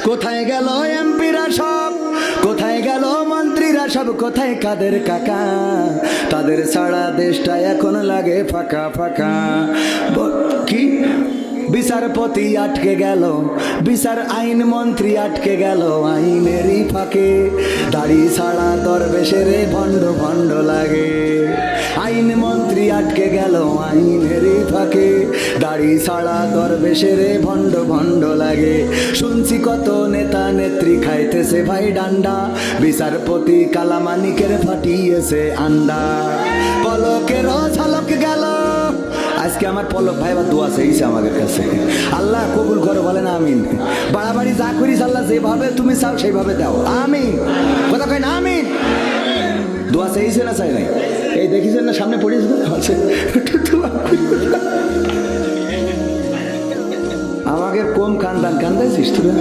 কোথায় গেল এমপিরা সব, কোথায় গেল মন্ত্রীরা সব, কোথায় কাদের কাকা? তাদের ছাড়া দেশটা এখন লাগে ফাঁকা ফাঁকা। কি বিচারপতি আটকে গেল, বিচার আইন মন্ত্রী আটকে গেল আইনেরই ফাঁকে। দাড়ি ছাড়া দরবেশের ভণ্ড ভণ্ড লাগে। আইন মন্ত্রী আটকে গেল আইনেরই ফাঁকে, দাড়ি ছাড়া দরবেশের ভণ্ড ভণ্ড লাগে। শুনছি কত নেতা নেত্রী খাইতেছে ভাই ডান্ডা, বিচারপতি কালামানিকের ফাটিয়েছে আন্ডা। পলকের ঝলক গেল, আজকে আমার পলক ভাই আবার দোয়া চাইছে আমাদের কাছে, আল্লাহ কবুল করে বলেন আমিন। বাড়াবাড়ি যা করিস আল্লাহ যেভাবে তুমি চাও সেইভাবে দাও, আমিন। কথা কয় না আমিন? দোয়া চাইছে না চাই নাই? এই দেখিছেন না সামনে পড়িস আমাকে কম কান্দান কান্দাইছিস তুই?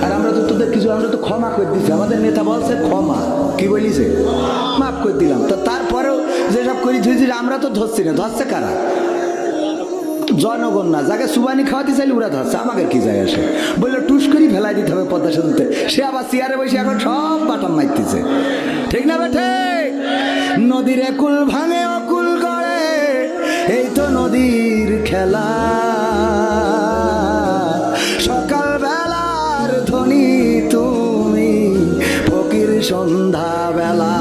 আর আমরা তো তোদের কিছু, আমরা তো ক্ষমা করে দিচ্ছি। আমাদের নেতা বলছে ক্ষমা, কি বলিছে? মাফ করে দিলাম। তো তারপরেও যেসব করি ধুইছি আমরা তো ধরছি না, ধরছে কারা? জনগণ না, যাকে সুবানি খাওয়াতে চাইলে ওরা ধরছে, আমাকে কি যায় আসে? বললো টুস করি ফেলাই দিতে হবে পদ্মা সেতুতে, সে আবার চেয়ারে বসে এখন সব বাটাম মারতেছে। ঠিক না বেঠে? নদীর একুল ভাঙে অকুল গড়ে, এই তো নদীর খেলা। সকাল বেলার ধ্বনি তুমি, ফকির সন্ধ্যা বেলা।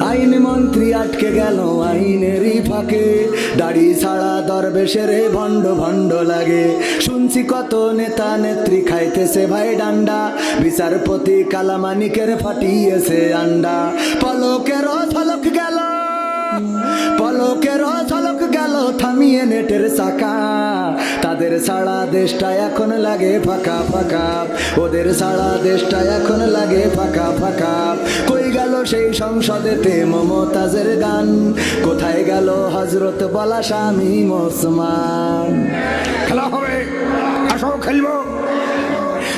আইন মন্ত্রী আটকে গেল আইনেরই ফাঁকে, দাড়ি ছাড়া দরবেশের ভণ্ড ভণ্ড লাগে। শুনছি কত নেতা নেত্রী খাইতেছে ভাই ডান্ডা, বিচারপতি কালামানিকের ফাটিয়েছে আন্ডা। পলকের ঝলক গেল, পলকের ঝলক গেল থামিয়ে নেটের চাকা। তাদের ছাড়া দেশটা এখন লাগে ফাঁকা ফাঁকা, ওদের ছাড়া দেশটা এখন লাগে ফাঁকা ফাঁকা। কই গেল সেই সংসদেতে মমতাজের গান, কোথায় গেল হজরত বলা স্বামী ওসমান? খেলা হবে, আসো খেলবো।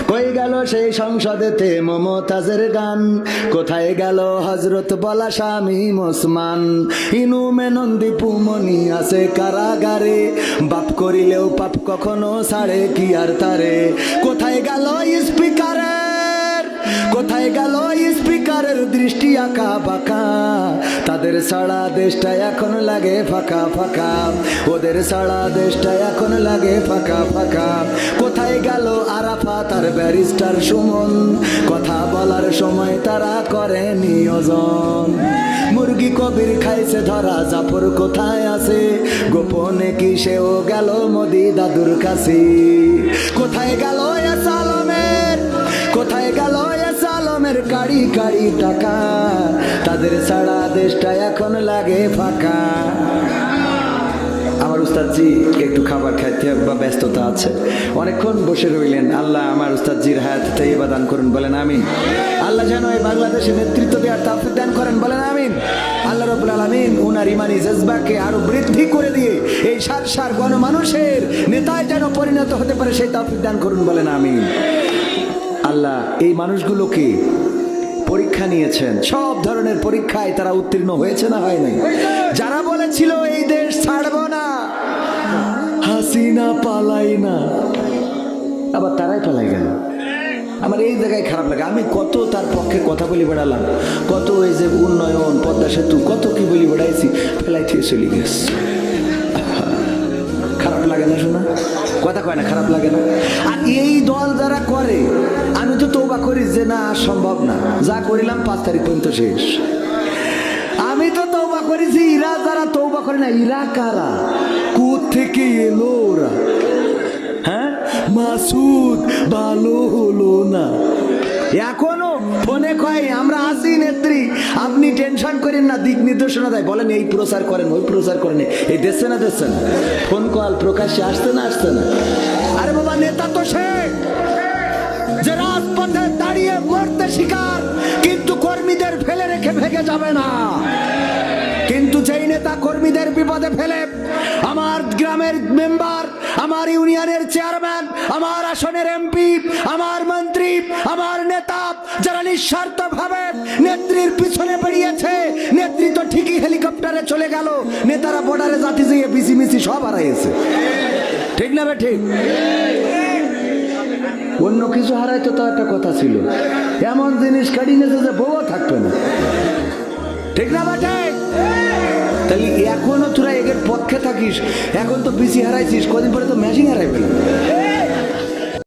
কই গেল সেই সংসদেতে মমতাজের গান, কোথায় গেল হজরত বলা স্বামী ওসমান? ইনু মেনন্দি পুমনি আছে কারাগারে, বাপ করিলেও পাপ কখনো ছাড়ে কি আর তারে। কোথায় গেল স্পিকারের, কোথায় গেল স্পিকারের দৃষ্টি আঁকা বাঁকা? তাদের ছাড়া দেশটা এখন লাগে ফাঁকা ফাঁকা, ওদের ছাড়া দেশটা এখন লাগে ফাঁকা ফাঁকা। কোথায় গেল আরাফাত আর ব্যারিস্টার সুমন? কথা বলার সময় তারা করে নিয়োজন। মুরগি কবির খাইছে ধরা, জাফর কোথায় আছে? গোপনে কি সেও গেল মোদি দাদুর কাছে? কোথায় গেল আলমের, কোথায় গেল আলমের কাড়ি কাড়ি টাকা? তাদের ছাড়া দেশটা এখন লাগে ফাঁকা। আমার উস্তাদজি একটু খাবার খাইতে বা ব্যস্ততা আছে, অনেকক্ষণ বসে রইলেন। আল্লাহ আমার উস্তাদজির হায়াত তাইয়্যিবা দান করুন, বলেন আমিন। আল্লাহ যেন এই বাংলাদেশে নেতৃত্ব দেওয়ার তৌফিক দান করেন, বলেন আমিন। আল্লাহ রাব্বুল আলামিন উনার ইমানি জজবাকে আরো বৃদ্ধি করে দিয়ে এই সার গণমানুষের নেতায় যেন পরিণত হতে পারে সেই তৌফিক দান করুন, বলেন আমিন। আল্লাহ এই মানুষগুলোকে পরীক্ষা নিয়েছেন, সব ধরনের পরীক্ষায় তারা উত্তীর্ণ হয়েছে না হয় নাই? যারা বলেছিল এই দেশ ছাড়বো না, হাসিনা পালাই না, আবার তারাই পালাই গেল। আমার এই জায়গায় খারাপ লাগে। আমি কত তার পক্ষে কথা বলি বেড়ালাম, কত এই যে উন্নয়ন পদ্মা সেতু কত কি বলি বেড়াইছি, ফেলাই থেকে চলে গেছে। খারাপ লাগে না শোনা? কথা কয় না, খারাপ লাগে না? আর এই দল যারা করে, আমি তো তওবা করি যে না সম্ভব না, যা করিলাম 5 তারিখ পর্যন্ত শেষ। আমি তো তওবা করেছি, ইরা যারা তওবা করে না ইরা কারা? কোত্থেকে এলো ওরা? হ্যাঁ, মাসুদ ভালো হলো না, এখনো ফোনে কয় আমরা আছি নেত্রী, আপনি টেনশন করেন না, দিক নির্দেশনা দেয়, বলেন এই প্রচার করেন ওই প্রচার করেন, এই দেখছে না দেখছে না, ফোন কল প্রকাশ্যে আসছে না আসছে না? আরে বাবা নেতা তো সে যে রাজপথে দাঁড়িয়ে মরতে শিকার, কিন্তু কর্মীদের ফেলে রেখে ভেগে যাবে না। কিন্তু যেই নেতা কর্মীদের বিপদে ফেলে, আমার গ্রামের মেম্বার, আমার ইউনিয়নের চেয়ারম্যান, আমার আসনের এমপি, আমার মন্ত্রী, আমার নেতা যারা নিঃস্বার্থভাবে নেত্রীর পিছনে বেরিয়েছে, নেত্রী তো ঠিকই হেলিকপ্টারে চলে গেল, নেতারা বর্ডারে জাতি যেয়ে বিসি মিসি সব হারাইছে। ঠিক না বে ঠিক? অন্য কিছু হারাইতো তো একটা কথা ছিল, এমন জিনিস কাটি নিয়েছে যে বউও থাকবে না। ঠিক না বেটে? তাহলে এখনো তোরা এদের পক্ষে থাকিস, এখন তো বিসি হারাইছিস, কদিন পরে তো মেশিন হারাইবে না।